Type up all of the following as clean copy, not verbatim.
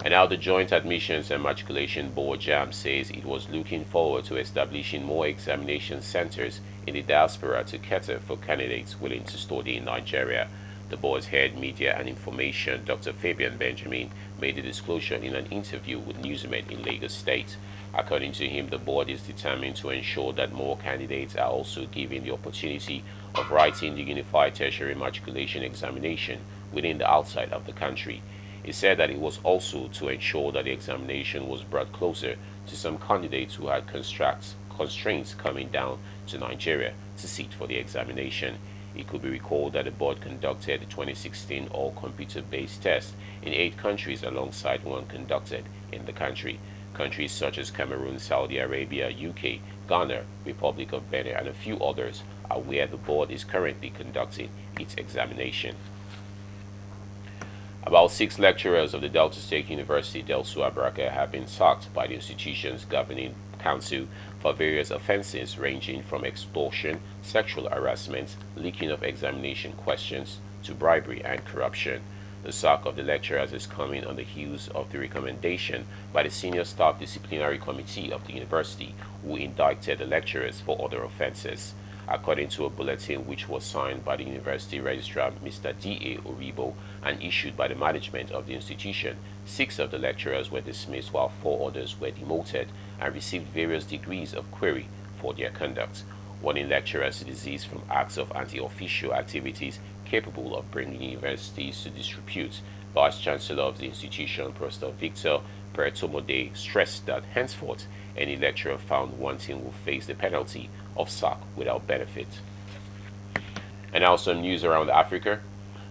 And now the Joint Admissions and Matriculation Board (JAM) says it was looking forward to establishing more examination centers in the diaspora to cater for candidates willing to study in Nigeria. The board's head media and information, Dr. Fabian Benjamin, made the disclosure in an interview with Newsmate in Lagos State. According to him, the board is determined to ensure that more candidates are also given the opportunity of writing the Unified Tertiary Matriculation Examination within and outside of the country. He said that it was also to ensure that the examination was brought closer to some candidates who had constraints coming down to Nigeria to sit for the examination. It could be recalled that the board conducted the 2016 all-computer-based test in 8 countries alongside one conducted in the country. Countries such as Cameroon, Saudi Arabia, UK, Ghana, Republic of Benin, and a few others are where the board is currently conducting its examination. About 6 lecturers of the Delta State University, Delsu Abraka, have been sacked by the institution's governing council for various offenses ranging from extortion, sexual harassment, leaking of examination questions, to bribery and corruption. The sack of the lecturers is coming on the heels of the recommendation by the Senior Staff Disciplinary Committee of the university, who indicted the lecturers for other offenses. According to a bulletin which was signed by the University Registrar Mr. D.A. Oribo and issued by the management of the institution, 6 of the lecturers were dismissed while 4 others were demoted and received various degrees of query for their conduct. Warning lecturers to desist from acts of anti-official activities capable of bringing universities to disrepute. Vice Chancellor of the institution, Professor Victor Pertomode, stressed that henceforth any lecturer found wanting will face the penalty of sack without benefit. And now some news around Africa.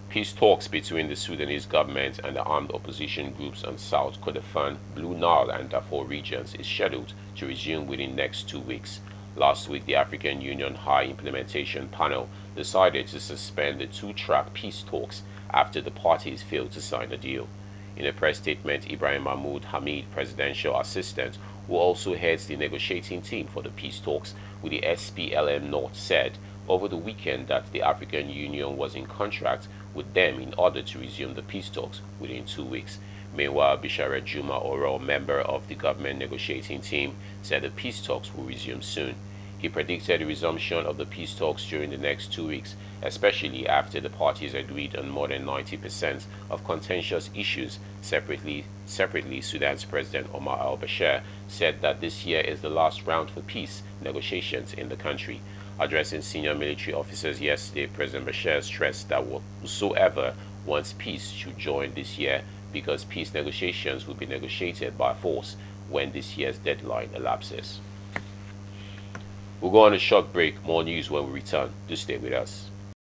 Peace talks between the Sudanese government and the armed opposition groups on South Kordofan, Blue Nile, and Darfur regions is scheduled to resume within next 2 weeks. Last week, the African Union High Implementation Panel decided to suspend the 2-track peace talks after the parties failed to sign a deal. In a press statement, Ibrahim Mahmoud Hamid, presidential assistant, who also heads the negotiating team for the peace talks with the SPLM North, said over the weekend that the African Union was in contract with them in order to resume the peace talks within 2 weeks. Meanwhile, Bisharet Juma Oro, member of the government negotiating team, said the peace talks will resume soon. He predicted the resumption of the peace talks during the next 2 weeks, especially after the parties agreed on more than 90% of contentious issues. Separately, Sudan's President Omar al-Bashir said that this year is the last round for peace negotiations in the country. Addressing senior military officers yesterday, President Bashir stressed that whosoever wants peace should join this year, because peace negotiations will be negotiated by force when this year's deadline elapses. We'll go on a short break. More news when we return. Do stay with us.